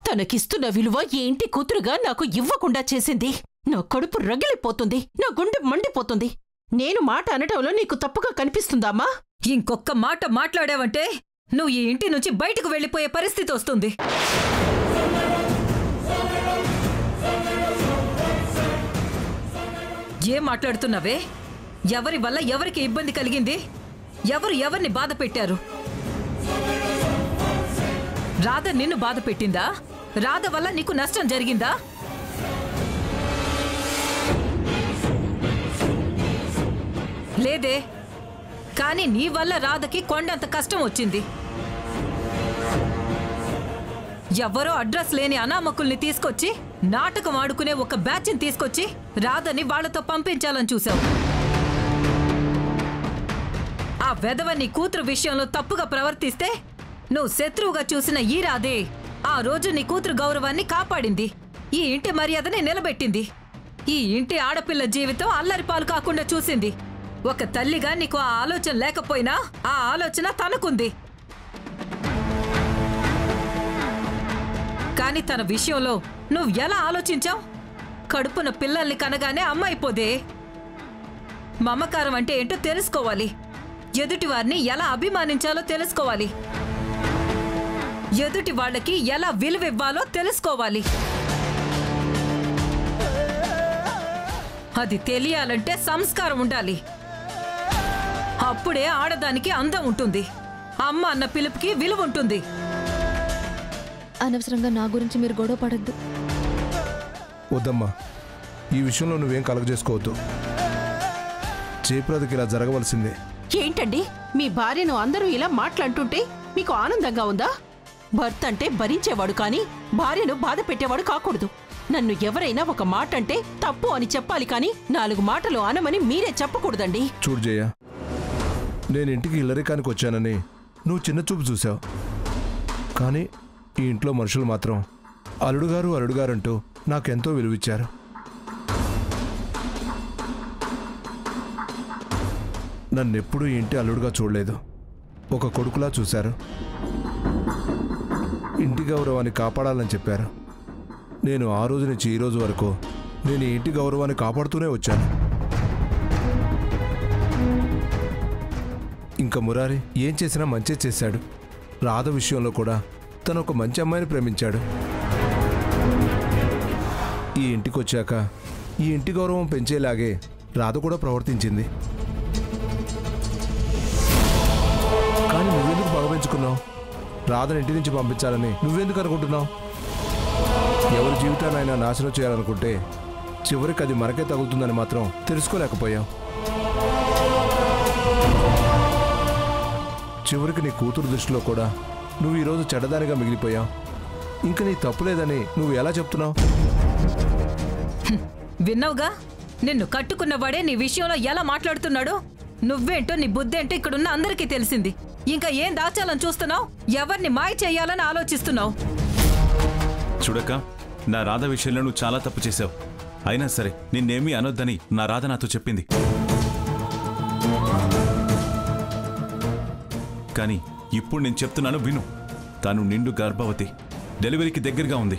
తనకిస్తున్న విలువ ఈ ఇంటి కూతురుగా నాకు ఇవ్వకుండా చేసింది. నా కడుపు రగిలిపోతుంది, నా గుండె మండిపోతుంది. నేను మాట అనటంలో నీకు తప్పుగా కనిపిస్తుందామ్మా? ఇంకొక్క మాట మాట్లాడావంటే నువ్వు ఈ ఇంటి నుంచి బయటకు వెళ్ళిపోయే పరిస్థితి వస్తుంది. ఏం మాట్లాడుతున్నావే? ఎవరి వల్ల ఎవరికి ఇబ్బంది కలిగింది? ఎవరు ఎవరిని బాధ పెట్టారు? రాధ నిన్ను బాధ పెట్టిందా? రాధ వల్ల నీకు నష్టం జరిగిందా? లేదే, కానీ నీ వల్ల రాధకి కొండంత కష్టం వచ్చింది. ఎవరో అడ్రస్ లేని అనామకుల్ని తీసుకొచ్చి నాటకం ఆడుకునే ఒక బ్యాచ్ని తీసుకొచ్చి రాధని వాళ్లతో పంపించాలని చూశావు. ఆ వెధవ నీ కూతురు విషయంలో తప్పుగా ప్రవర్తిస్తే నువ్వు శత్రువుగా చూసిన ఈ రాధే ఆ రోజు నీ కూతురు గౌరవాన్ని కాపాడింది, ఈ ఇంటి మర్యాదని నిలబెట్టింది, ఈ ఇంటి ఆడపిల్ల జీవితం అల్లరిపాలు కాకుండా చూసింది. ఒక తల్లిగా నీకు ఆ ఆలోచన లేకపోయినా ఆ ఆలోచన తనకుంది. కానీ తన విషయంలో నువ్వు ఎలా ఆలోచించావు? కడుపున పిల్లల్ని కనగానే అమ్మ అయిపోదే. మమకారం అంటే ఏంటో తెలుసుకోవాలి, ఎదుటివారిని ఎలా అభిమానించాలో తెలుసుకోవాలి, ఎదుటి వాళ్ళకి ఎలా విలువివ్వాలో తెలుసుకోవాలి. అది తెలియాలంటే సంస్కారం ఉండాలి. అప్పుడే ఆడదానికి అందం ఉంటుంది, అమ్మ అన్న పిలుపుకి విలువ ఉంటుంది. అనవసరంగా నా గురించి మీరు గొడవ పడద్దు. వద్దమ్మా, ఈ విషయంలో నువ్వేం కలగజేసుకోవద్దు. జయప్రదకి ఇలా జరగవలసిందే. ఏంటండి, మీ భార్యను అందరూ ఇలా మాట్లాడుతుంటే మీకు ఆనందంగా ఉందా? భర్త అంటే భరించేవాడు కానీ భార్యను బాధ పెట్టేవాడు కాకూడదు. నన్ను ఎవరైనా ఒక మాట అంటే తప్పు అని చెప్పాలి కానీ 4 మాటలు అనమని మీరే చెప్పకూడదండి. చూడు జయ, నేను ఇంటికి ఇల్లరికానికి వచ్చానని నువ్వు చిన్న చూపు చూసావు, కానీ ఈ ఇంట్లో మనుషులు మాత్రం అల్లుడుగారు అల్లుడుగారంటూ నాకెంతో విలువిచ్చారు. నన్నెప్పుడూ ఈ ఇంటి అల్లుడుగా చూడలేదు, ఒక కొడుకులా చూశారు. ఇంటి గౌరవాన్ని కాపాడాలని చెప్పారు. నేను ఆ రోజు నుంచి ఈ రోజు వరకు నేను ఈ ఇంటి గౌరవాన్ని కాపాడుతూనే వచ్చాను. ఇంకా మురారి ఏం చేసినా మంచి చేశాడు. రాధ విషయంలో కూడా తను ఒక మంచి అమ్మాయిని ప్రేమించాడు. ఈ ఇంటికి వచ్చాక ఈ ఇంటి గౌరవం పెంచేలాగే రాధ కూడా ప్రవర్తించింది. కానీ నువ్వెందుకు బాగా పెంచుకున్నావు? రాధను ఇంటి నుంచి పంపించాలని నువ్వెందుకు అనుకుంటున్నావు? ఎవరి జీవితాన్నైనా నాశనం చేయాలనుకుంటే చివరికి అది మనకే తగులుతుందని మాత్రం తెలుసుకోలేకపోయావు. చివరికి నీ కూతురు దృష్టిలో కూడా నువ్వు ఈరోజు చెడ్డదానిగా మిగిలిపోయావు. ఇంకా నీ తప్పు లేదని నువ్వు ఎలా చెప్తున్నావు? విన్నావుగా, నిన్ను కట్టుకున్నవాడే నీ విషయంలో ఎలా మాట్లాడుతున్నాడు. నువ్వేంటో నీ బుద్ధేంటో ఇక్కడున్న అందరికీ తెలిసింది. ఇంకా ఏం దాచాలని చూస్తున్నావు? ఎవరిని మాయ చేయాలని ఆలోచిస్తున్నావు? చూడక, నా రాధ విషయంలో నువ్వు చాలా తప్పు చేశావు. అయినా సరే నిన్నేమీ అనొద్దని నా రాధ నాతో చెప్పింది. కానీ ఇప్పుడు నేను చెప్తున్నాను విను. తను నిండు గర్భవతి, డెలివరీకి దగ్గరగా ఉంది.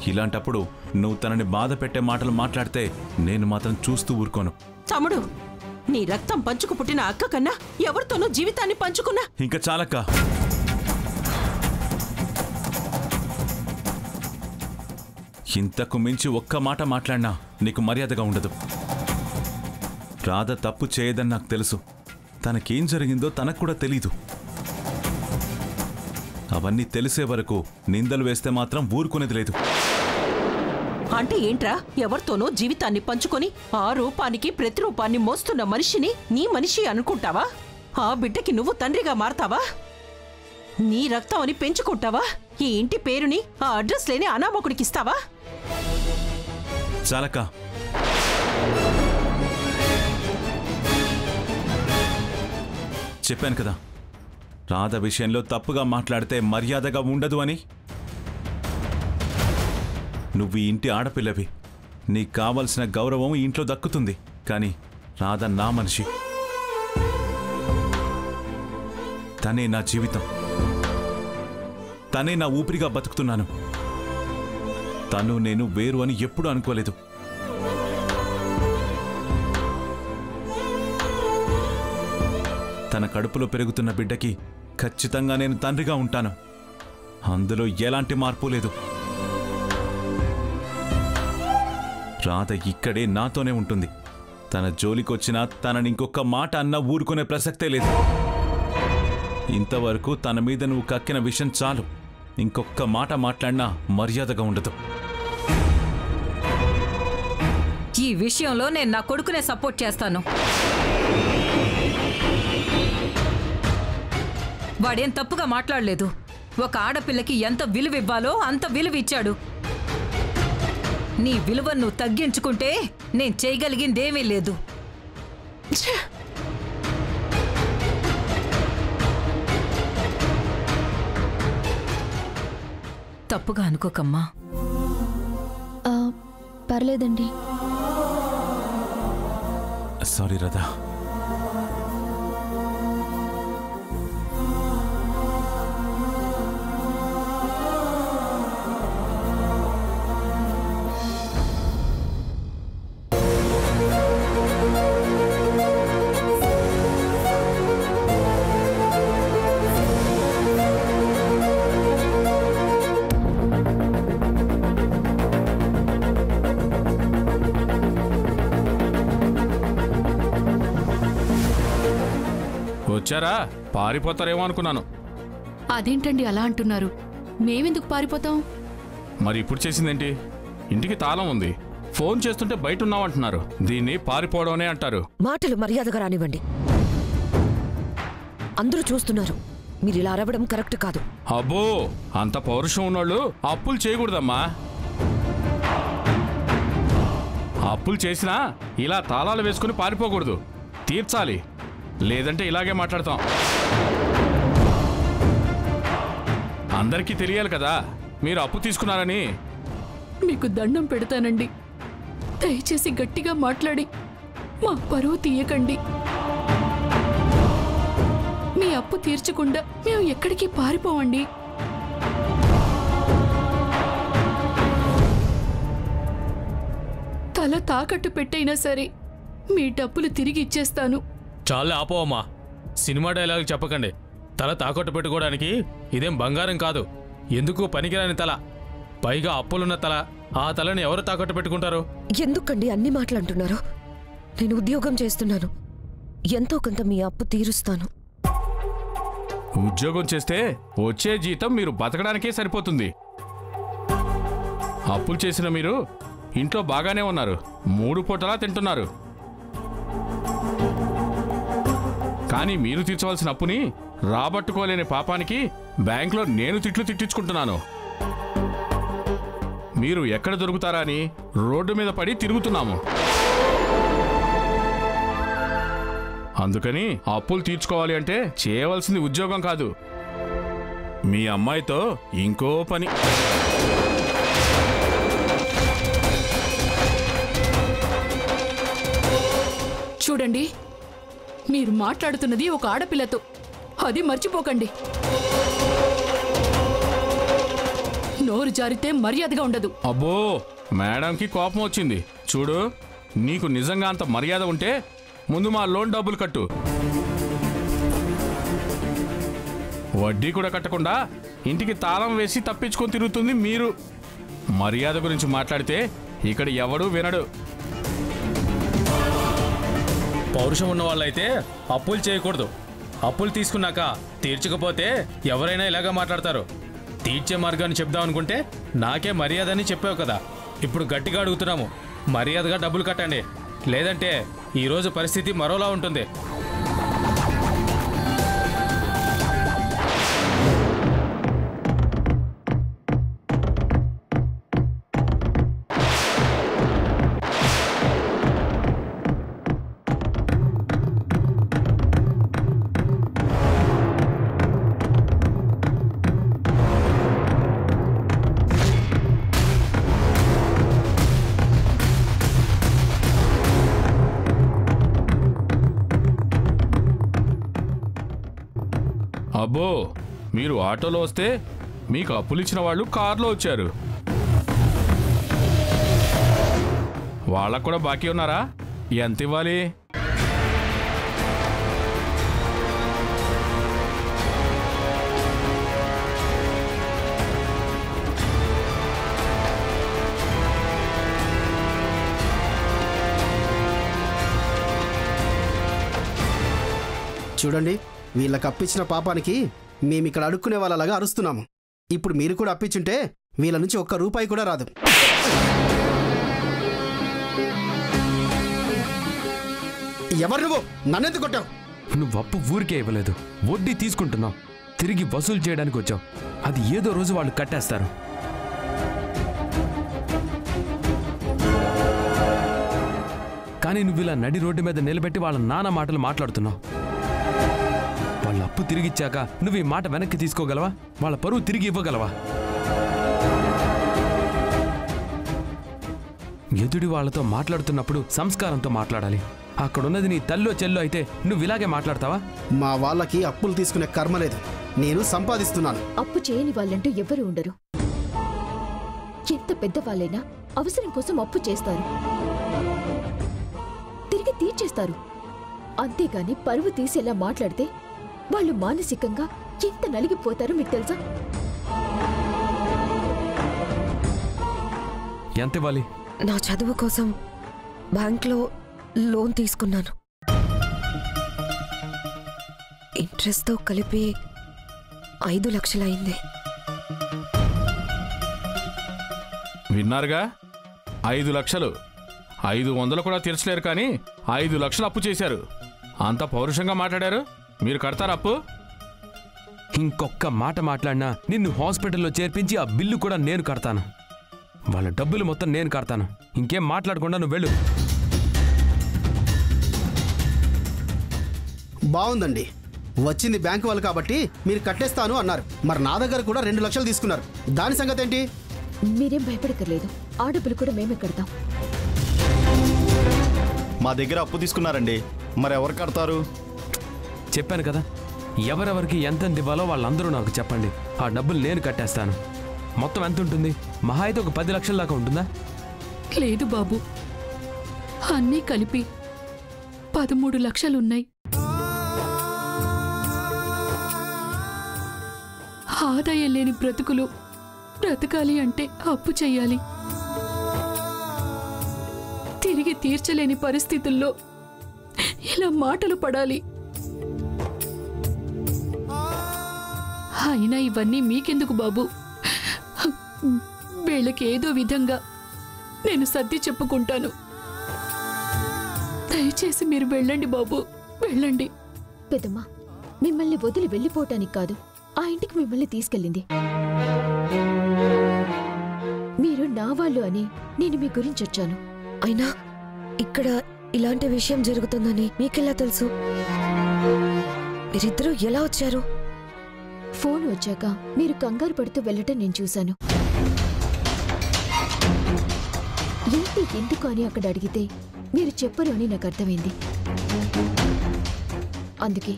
ఇలాంటప్పుడు నువ్వు తనని బాధ పెట్టే మాటలు మాట్లాడితే నేను మాత్రం చూస్తూ ఊరుకోను. తమ్ముడు, నీ రక్తం పంచుకు పుట్టిన అక్క కన్నా ఎవరితోనూ జీవితాన్ని పంచుకున్నా. ఇంకా చాలక్క. ఇంతకు మించి ఒక్క మాట మాట్లాడినా నీకు మర్యాదగా ఉండదు. రాధ తప్పు చేయదని నాకు తెలుసు. తనకేం జరిగిందో తనకు కూడా తెలీదు. అవన్నీ తెలిసే వరకు నిందలు వేస్తే మాత్రం ఊరుకునేది లేదు. అంటే ఏంట్రా? ఎవరితోనో జీవితాన్ని పంచుకొని ఆ రూపానికి ప్రతిరూపాన్ని మోస్తున్న మనిషిని నీ మనిషి అనుకుంటావా? ఆ బిడ్డకి నువ్వు తండ్రిగా మారతావా? నీ రక్తం అని పెంచుకుంటావా? ఈ ఇంటి పేరుని ఆ అడ్రస్ లేని అనామకుడికిస్తావా? చాలక. చెప్పాను కదా, రాధ విషయంలో తప్పుగా మాట్లాడితే మర్యాదగా ఉండదు అని. నువ్వు ఈ ఇంటి ఆడపిల్లవి, నీకు కావలసిన గౌరవం ఈ ఇంట్లో దక్కుతుంది. కానీ రాధ నా మనిషి. తనే నా జీవితం, తనే నా ఊపిరిగా బతుకుతున్నాను. తను నేను వేరు అని ఎప్పుడూ అనుకోలేదు. తన కడుపులో పెరుగుతున్న బిడ్డకి ఖచ్చితంగా నేను తండ్రిగా ఉంటాను. అందులో ఎలాంటి మార్పు లేదు. రాధ ఇక్కడే నాతోనే ఉంటుంది. తన జోలికొచ్చినా తనని ఇంకొక మాట అన్నా ఊరుకునే ప్రసక్తే లేదు. ఇంతవరకు తన మీద నువ్వు కక్కిన విషయం చాలు. ఇంకొక మాట మాట్లాడినా మర్యాదగా ఉండదు. ఈ విషయంలో నేను నా కొడుకునే సపోర్ట్ చేస్తాను. వాడేం తప్పుగా మాట్లాడలేదు. ఒక ఆడపిల్లకి ఎంత విలువ ఇవ్వాలో అంత విలువ ఇచ్చాడు. నీ విలువను నువ్వు తగ్గించుకుంటే నేను చేయగలిగిందేమీ లేదు. తప్పుగా అనుకోకమ్మా. పర్లేదండి. సారీ రాధా. వచ్చారా? పారిపోతారేమో అనుకున్నాను. అదేంటండి అలా అంటున్నారు? మేమెందుకు పారిపోతాం? మరి ఇప్పుడు చేసిందేంటి? ఇంటికి తాళం ఉంది, ఫోన్ చేస్తుంటే బయట ఉన్నామంటున్నారు. దీన్ని పారిపోవడమే అంటారు. మాటలు మర్యాదగా రానివ్వండి. అందరూ చూస్తున్నారు. మీరు ఇలా అరవడం కరెక్ట్ కాదు. అబ్బో, అంత పౌరుషం ఉన్నోళ్ళు అప్పులు చేయకూడదమ్మా. అప్పులు చేసినా ఇలా తాళాలు వేసుకుని పారిపోకూడదు, తీర్చాలి. లేదంటే ఇలాగే మాట్లాడతాం. అందరికీ తెలియాలి కదా మీరు అప్పు తీసుకున్నారని. మీకు దండం పెడతానండి, దయచేసి గట్టిగా మాట్లాడి మా పరువు తీయకండి. మీ అప్పు తీర్చకుండా మేము ఎక్కడికి పారిపోవండి. తల తాకట్టు పెట్టైనా సరే మీ డబ్బులు తిరిగి ఇచ్చేస్తాను. చాలే ఆపోవమ్మా. సినిమా డైలాగ్ చెప్పకండి. తల తాకట్టు పెట్టుకోవడానికి ఇదేం బంగారం కాదు. ఎందుకు పనికిరాని తల, పైగా అప్పులున్న తల. ఆ తలని ఎవరు తాకట్టు పెట్టుకుంటారు? ఎందుకండి అన్ని మాటలు అంటున్నారు? నేను ఉద్యోగం చేస్తున్నాను, ఎంతో కొంత మీ అప్పు తీరుస్తాను. ఉద్యోగం చేస్తే వచ్చే జీతం మీరు బతకడానికే సరిపోతుంది. అప్పులు చేసిన మీరు ఇంట్లో బాగానే ఉన్నారు, 3 పూటలా తింటున్నారు. కానీ మీరు తీర్చవలసిన అప్పుని రాబట్టుకోలేని పాపానికి బ్యాంకులో నేను తిట్లు తిట్టించుకుంటున్నాను. మీరు ఎక్కడ దొరుకుతారా అని రోడ్డు మీద పడి తిరుగుతున్నాము. అందుకని అప్పులు తీర్చుకోవాలి అంటే చేయవలసింది ఉద్యోగం కాదు, మీ అమ్మాయితో ఇంకో పని. చూడండి, మీరు మాట్లాడుతున్నది ఒక ఆడపిల్లతో, అది మర్చిపోకండి. నోరు జారితే మర్యాదగా ఉండదు. అబ్బో, మేడంకి కోపం వచ్చింది. చూడు, నీకు నిజంగా అంత మర్యాద ఉంటే ముందు మా లోన్ డబ్బులు కట్టు. వడ్డీ కూడా కట్టకుండా ఇంటికి తాళం వేసి తప్పించుకొని తిరుగుతుంది మీరు. మర్యాద గురించి మాట్లాడితే ఇక్కడ ఎవడూ వినడు. పౌరుషం ఉన్న వాళ్ళైతే అప్పులు చేయకూడదు. అప్పులు తీసుకున్నాక తీర్చకపోతే ఎవరైనా ఇలాగా మాట్లాడతారు. తీర్చే మార్గాన్ని చెప్దాం అనుకుంటే నాకే మర్యాద అని చెప్పావు కదా. ఇప్పుడు గట్టిగా అడుగుతున్నాము, మర్యాదగా డబ్బులు కట్టండి, లేదంటే ఈరోజు పరిస్థితి మరోలా ఉంటుంది. అబ్బో, మీరు ఆటోలో వస్తే మీకు అప్పులు ఇచ్చిన వాళ్ళు కారులో వచ్చారు. వాళ్ళకు కూడా బాకీ ఉన్నారా? ఎంత ఇవ్వాలి? చూడండి, వీళ్ళకి అప్పించిన పాపానికి మేమిక్కడ అడుక్కునే వాళ్ళలాగా అరుస్తున్నాము. ఇప్పుడు మీరు కూడా అప్పించుంటే వీళ్ళ నుంచి ఒక్క రూపాయి కూడా రాదు. ఎవరు నువ్వు? నన్నెందుకు కొట్టావు? నువ్వు అప్పు ఊరికే ఇవ్వలేదు, వడ్డీ తీసుకుంటున్నావు. తిరిగి వసూలు చేయడానికి వచ్చావు. అది ఏదో రోజు వాళ్ళు కట్టేస్తారు. కానీ నువ్వు ఇలా నడి రోడ్డు మీద నిలబెట్టి వాళ్ళ నాన్న మాటలు మాట్లాడుతున్నావు. వాళ్ళ అప్పు తిరిగిచ్చాక నువ్వు ఈ మాట వెనక్కి తీసుకోగలవా? వాళ్ళ పరువు తిరిగి ఇవ్వగలవా? ఎదుటి వాళ్ళతో మాట్లాడుతున్నప్పుడు సంస్కారంతో మాట్లాడాలి. అక్కడున్నది నీ తల్లో చెల్లో అయితే నువ్వు ఇలాగే మాట్లాడతావా? మా వాళ్ళకి అప్పులు తీసుకునే కర్మ లేదు. నేను సంపాదిస్తున్నాను. అప్పు చేయని వాళ్ళంటూ ఎవరు ఉండరు. ఎంత పెద్దవాళ్ళైనా అవసరం కోసం అప్పు చేస్తారు, తిరిగి తీర్చేస్తారు. అంతేగాని పరువు తీసేలా మాట్లాడితే వాళ్ళు మానసికంగా ఎంత నలిగిపోతారో మీకు తెలుసా? ఎంత ఇవ్వాలి? నా చదువు కోసం బ్యాంక్లో లోన్ తీసుకున్నాను. ఇంట్రెస్ట్తో కలిపి 5 లక్షలైంది. విన్నారుగా, 5 లక్షలు. 500 కూడా తీర్చలేరు, కానీ 5 లక్షలు అప్పు చేశారు. అంత పౌరుషంగా మాట్లాడారు. మీరు కడతారు అప్పు? ఇంకొక్క మాట మాట్లాడినా నిన్ను హాస్పిటల్లో చేర్పించి ఆ బిల్లు కూడా నేను కడతాను. వాళ్ళ డబ్బులు మొత్తం నేను కడతాను. ఇంకేం మాట్లాడకుండా నువ్వు వెళ్ళు. బాగుందండి, వచ్చింది బ్యాంకు వాళ్ళు కాబట్టి మీరు కట్టేస్తాను అన్నారు. మరి నా దగ్గర కూడా 2 లక్షలు తీసుకున్నారు. దాని సంగతి ఏంటి? మీరేం భయపడక్కర్లేదు, ఆ డబ్బులు కూడా మేమే కడతాం. మా దగ్గర అప్పు తీసుకున్నారండి, మరి ఎవరు కడతారు? చెప్పాను కదా, ఎవరెవరికి ఎంత ఇవ్వాలో వాళ్ళందరూ నాకు చెప్పండి. ఆ డబ్బులు నేను కట్టేస్తాను. మొత్తం ఎంత ఉంటుంది? మహా అయితే ఒక 10 లక్షల దాకా ఉంటుందా? లేదు బాబు, అన్నీ కలిపి 13 లక్షలున్నాయి. ఆదాయం లేని బ్రతుకులు బ్రతకాలి అంటే అప్పు చెయ్యాలి. తిరిగి తీర్చలేని పరిస్థితుల్లో ఇలా మాటలు పడాలి. అయినా ఇవన్నీ మీకెందుకు బాబు? వీళ్ళకి ఏదో విధంగా నేను సర్ది చెప్పుకుంటాను. దయచేసి మీరు వెళ్ళండి బాబు, వెళ్ళండి. పెద్దమ్మా, మిమ్మల్ని వదిలి వెళ్ళిపోవటానికి కాదు, ఆ ఇంటికి మిమ్మల్ని తీసుకెళ్ళింది. మీరు నా వాళ్ళు అని నేను మీ గురించి వచ్చాను. అయినా ఇక్కడ ఇలాంటి విషయం జరుగుతుందని మీకెలా తెలుసు? మీరిద్దరూ ఎలా వచ్చారు? ఫోన్ వచ్చాక మీరు కంగారు పడుతూ వెళ్ళటం నేను చూశాను. ఏంటి ఎందుకు అని అక్కడ అడిగితే మీరు చెప్పరు అని నాకు అర్థమైంది. అందుకే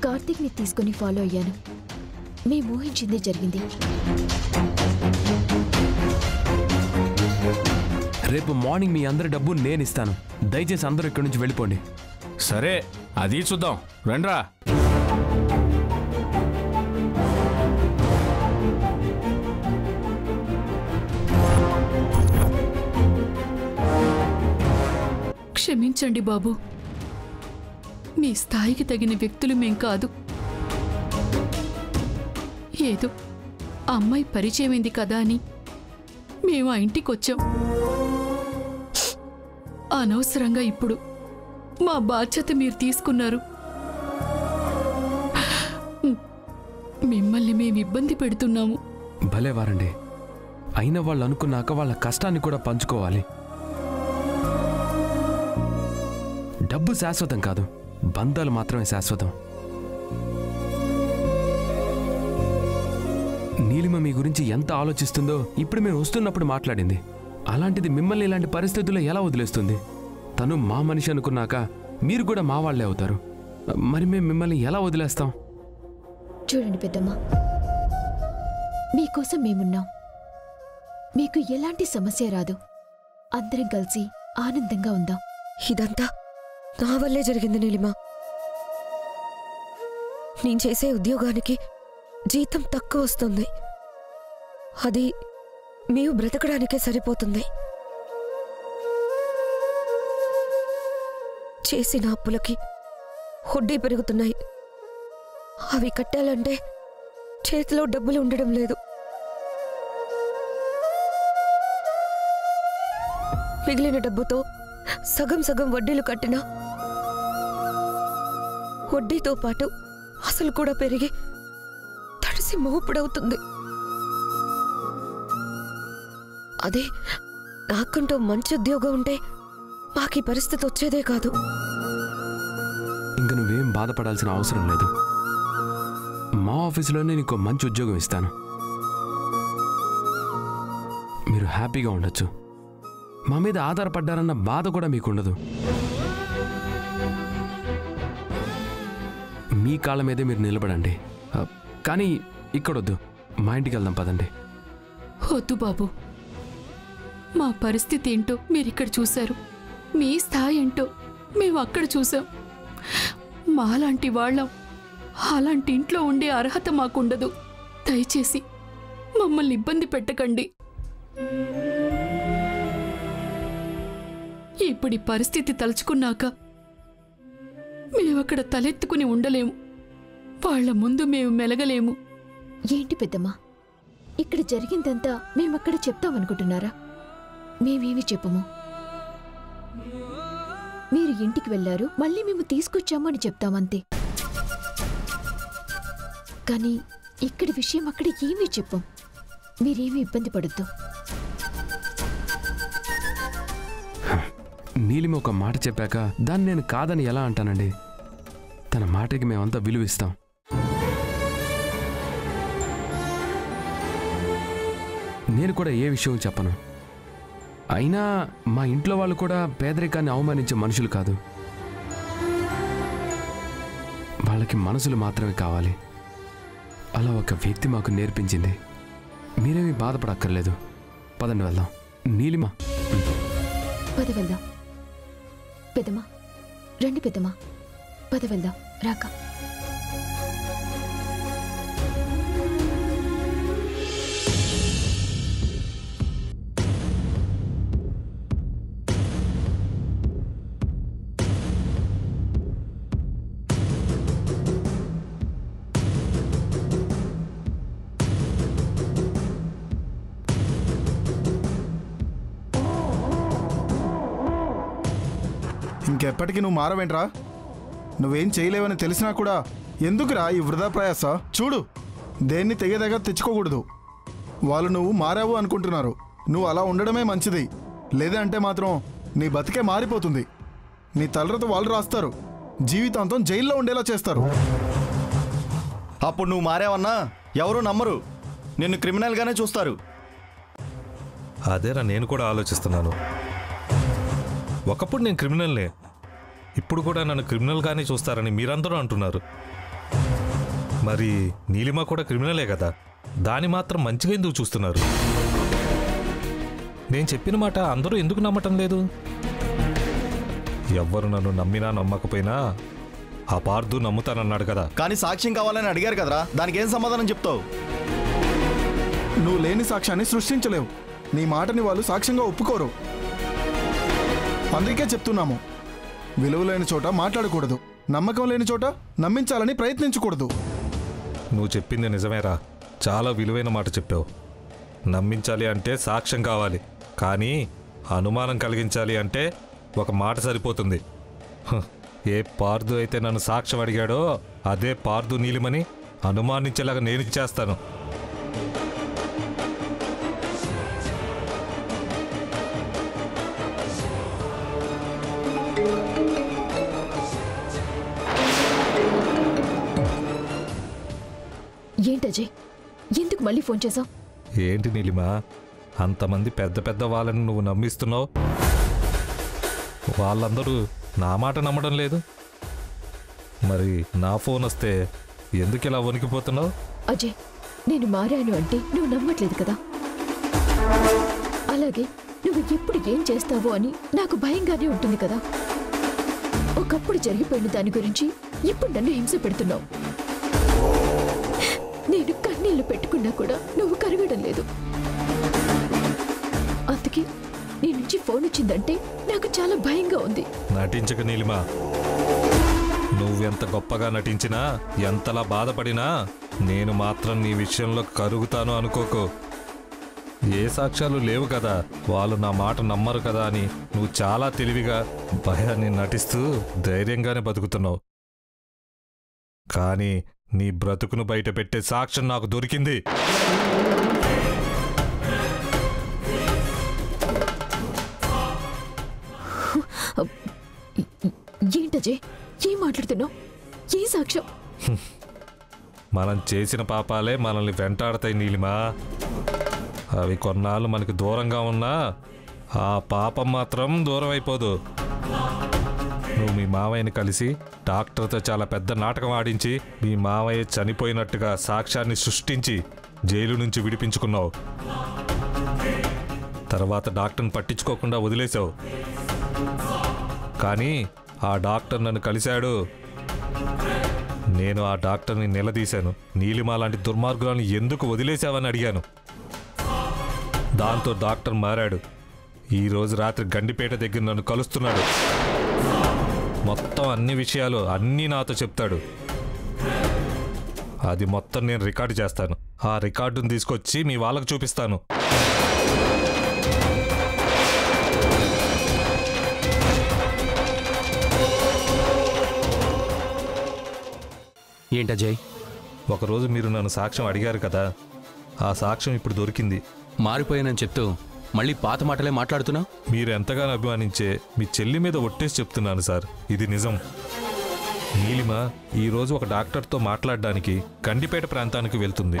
కార్తీక్ని తీసుకుని ఫాలో అయ్యాను. మేము ఊహించిందే జరిగింది. రేపు మార్నింగ్ మీ అందరి డబ్బు నేను ఇస్తాను. దయచేసి అందరూ ఇక్కడి నుంచి వెళ్ళిపోండి. సరే, అది చూద్దాం. రండ్రా. క్షమించండి బాబు, మీ స్థాయికి తగిన వ్యక్తులు మేం కాదు. ఏదో అమ్మాయి పరిచయమైంది కదా అని మేము ఆ ఇంటికొచ్చాం. అనవసరంగా ఇప్పుడు మా బాధ్యత మీరు తీసుకున్నారు. మిమ్మల్ని మేము ఇబ్బంది పెడుతున్నాము. భలేవారండి. అయిన వాళ్ళు అనుకున్నాక వాళ్ళ కష్టాన్ని కూడా పంచుకోవాలి. డబ్బు శాశ్వతం కాదు, బంధాలు మాత్రమే శాశ్వతం. నీలిమ మీ గురించి ఎంత ఆలోచిస్తుందో ఇప్పుడు మేము వస్తున్నప్పుడు మాట్లాడింది. అలాంటిది మిమ్మల్ని ఇలాంటి పరిస్థితుల్లో ఎలా వదిలేస్తుంది? తను మా మనిషి అనుకున్నాక మీరు కూడా మా వాళ్లే అవుతారు. మరి మేము మిమ్మల్ని ఎలా వదిలేస్తాం? చూడండి పెద్దమ్మ, మీకోసం మేమున్నాం. మీకు ఎలాంటి సమస్య రాదు. అందరం కలిసి ఆనందంగా ఉందాం. ఇదంతా నా వల్లే జరిగింది నీలిమ. నేను చేసే ఉద్యోగానికి జీతం తక్కువ వస్తుంది. అది మేము బ్రతకడానికే సరిపోతుంది. చేసిన అప్పులకి వడ్డీ పెరుగుతున్నాయి. అవి కట్టాలంటే చేతిలో డబ్బులు ఉండడం లేదు. మిగిలిన డబ్బుతో సగం సగం వడ్డీలు కట్టినా వడ్డీతో పాటు అసలు కూడా పెరిగి తడిసి మోపుడవుతుంది. అదే నాకంటూ మంచి ఉద్యోగం ఉంటే మాకీ పరిస్థితి వచ్చేదే కాదు. ఇంక నువ్వేం బాధపడాల్సిన అవసరం లేదు. మా ఆఫీసులోనే నీకు మంచి ఉద్యోగం ఇస్తాను. మీరు హ్యాపీగా ఉండొచ్చు. మా మీద ఆధారపడ్డారన్న బాధ కూడా మీకుండదు. మీ కాళ్ళ మీదే మీరు నిలబడండి. కానీ ఇక్కడొద్దు, మా ఇంటికి వెళ్దాం పదండి. వద్దు బాబు, మా పరిస్థితి ఏంటో మీరిక్కడ చూశారు. మీ స్థాయి ఏంటో మేము అక్కడ చూసాం. మాలాంటి వాళ్ళం అలాంటి ఇంట్లో ఉండే అర్హత మాకుండదు. దయచేసి మమ్మల్ని ఇబ్బంది పెట్టకండి. ఇప్పుడు పరిస్థితి తలుచుకున్నాక మేమక్కడ తలెత్తుకుని ఉండలేము. వాళ్ల ముందు మేము మెలగలేము. ఏంటి పెద్దమ్మా, ఇక్కడ జరిగిందంతా మేమక్కడ చెప్తామనుకుంటున్నారా? మేమేమి చెప్పము. మీరు ఇంటికి వెళ్లారు, మళ్ళీ మేము తీసుకొచ్చాము అని చెప్తామంతే. కానీ ఇక్కడి విషయం అక్కడ ఏమీ చెప్పం. మీరేమీ ఇబ్బంది పడద్దు. నీలిమ ఒక మాట చెప్పాక దాన్ని నేను కాదని ఎలా అంటానండి? తన మాటకి మేమంతా విలువిస్తాం. నేను కూడా ఏ విషయం చెప్పను. అయినా మా ఇంట్లో వాళ్ళు కూడా పేదరికాన్ని అవమానించే మనుషులు కాదు. వాళ్ళకి మనసులు మాత్రమే కావాలి. అలా ఒక వ్యక్తి మాకు నేర్పించింది. మీరేమీ బాధపడక్కర్లేదు. పదండి వెళ్దాం. నీలిమ, పద వెళ్దాం. పెద్దమ్మా, రండి పెద్దమ్మా, పద వెళ్దాం. రాక ఇంకెప్పటికీ నువ్వు మారవేంట్రా? నువ్వేం చేయలేవని తెలిసినా కూడా ఎందుకురా ఈ వృధా ప్రయాస? చూడు, దేన్ని తెగదగ తెచ్చుకోకూడదు. వాళ్ళు నువ్వు మారావు అనుకుంటున్నారు. నువ్వు అలా ఉండడమే మంచిది. లేదంటే మాత్రం నీ బతికే మారిపోతుంది. నీ తలరాత వాళ్ళు రాస్తారు. జీవితాంతం జైల్లో ఉండేలా చేస్తారు. అప్పుడు నువ్వు మారావన్నా ఎవరు నమ్మరు. నిన్ను క్రిమినల్గానే చూస్తారు. అదేరా నేను కూడా ఆలోచిస్తున్నాను. ఒకప్పుడు నేను క్రిమినల్నే, ఇప్పుడు కూడా నన్ను క్రిమినల్గానే చూస్తారని మీరందరూ అంటున్నారు. మరి నీలిమ కూడా క్రిమినలే కదా, దాన్ని మాత్రం మంచిగా ఎందుకు చూస్తున్నారు? నేను చెప్పిన మాట అందరూ ఎందుకు నమ్మటం లేదు? ఎవ్వరు నన్ను నమ్మినా నమ్మకపోయినా ఆ పార్థు నమ్ముతానన్నాడు కదా. కానీ సాక్ష్యం కావాలని అడిగారు కదరా, దానికి ఏం సమాధానం చెప్తావు? నువ్వు లేని సాక్ష్యాన్ని సృష్టించలేవు. నీ మాటని వాళ్ళు సాక్ష్యంగా ఒప్పుకోరు. అందుకే చెప్తున్నాము, విలువ లేని చోట మాట్లాడకూడదు. నమ్మకం లేని చోట నమ్మించాలని ప్రయత్నించకూడదు. నువ్వు చెప్పింది నిజమేరా, చాలా విలువైన మాట చెప్పావు. నమ్మించాలి అంటే సాక్ష్యం కావాలి, కానీ అనుమానం కలిగించాలి అంటే ఒక మాట సరిపోతుంది. ఏ పార్థు అయితే నన్ను సాక్ష్యం అడిగాడో అదే పార్థు నీలిమని అనుమానించేలాగా నేను చేస్తాను. ఏంటజయ్, ఎందుకు మళ్ళీ ఫోన్ చేసావు? ఏంటి నీలిమా, అంతమంది పెద్ద పెద్ద వాళ్ళని నువ్వు నమ్మిస్తున్నావు. వాళ్ళందరూ నా మాట నమ్మడం లేదు. మరి నా ఫోన్ వస్తే ఎందుకు ఇలా వణికిపోతున్నావు? అజయ్, నేను మారాను అంటే నువ్వు నమ్మట్లేదు కదా. అలాగే నువ్వు ఎప్పుడు ఏం చేస్తావో అని నాకు భయంగానే ఉంటుంది కదా. ఒకప్పుడు జరిగిపోయిన దాని గురించి ఇప్పుడు నన్ను హింస పెడుతున్నావు. నేను కన్నీళ్లు పెట్టుకున్నా కూడా నువ్వు కరగడం లేదు. అందుకే నీ నుంచి ఫోన్ వచ్చిందంటే నాకు చాలా భయంగా ఉంది. నటించక నీలిమా, నువ్వెంత గొప్పగా నటించినా, ఎంతలా బాధపడినా నేను మాత్రం నీ విషయంలో కరుగుతాను అనుకోకు. ఏ సాక్ష్యాలు లేవు కదా, వాళ్ళు నా మాట నమ్మరు కదా అని నువ్వు చాలా తెలివిగా భయాన్ని నటిస్తూ ధైర్యంగానే బతుకుతున్నావు. కానీ నీ బ్రతుకును బయట పెట్టే సాక్ష్యం నాకు దొరికింది. ఏంటజయ్, ఏం మాట్లాడుతున్నావు? ఏ సాక్ష్యం? మనం చేసిన పాపాలే మనల్ని వెంటాడతాయి నీలిమా. అవి కొన్నాళ్ళు మనకి దూరంగా ఉన్నా ఆ పాపం మాత్రం దూరం అయిపోదు. నువ్వు మీ మావయ్యని కలిసి డాక్టర్తో చాలా పెద్ద నాటకం ఆడించి మీ మావయ్య చనిపోయినట్టుగా సాక్ష్యాన్ని సృష్టించి జైలు నుంచి విడిపించుకున్నావు. తర్వాత డాక్టర్ని పట్టించుకోకుండా వదిలేశావు. కానీ ఆ డాక్టర్ నన్ను కలిశాడు. నేను ఆ డాక్టర్ని నిలదీశాను. నీలిమా లాంటి దుర్మార్గులను ఎందుకు వదిలేశావని అడిగాను. దాంతో డాక్టర్ మారాడు. ఈరోజు రాత్రి గండిపేట దగ్గర నన్ను కలుస్తున్నాడు. మొత్తం అన్ని విషయాలు అన్నీ నాతో చెప్తాడు. అది మొత్తం నేను రికార్డు చేస్తాను. ఆ రికార్డును తీసుకొచ్చి మీ వాళ్ళకు చూపిస్తాను. ఏంటజయ్, ఒకరోజు మీరు నన్ను సాక్ష్యం అడిగారు కదా, ఆ సాక్ష్యం ఇప్పుడు దొరికింది. మారిపోయానని చెప్తూ మళ్ళీ పాత మాటలే మాట్లాడుతున్నావు. మీరు ఎంతగానో అభిమానించే మీ చెల్లి మీద ఒట్టేసి చెప్తున్నాను సార్, ఇది నిజం. నీలిమ ఈరోజు ఒక డాక్టర్తో మాట్లాడడానికి గండిపేట ప్రాంతానికి వెళ్తుంది.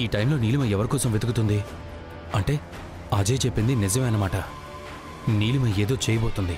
ఈ టైంలో నీలిమ ఎవరి కోసం వెతుకుతుంది? అంటే అజయ్ చెప్పింది నిజమే అన్నమాట. నీలిమ ఏదో చేయబోతుంది.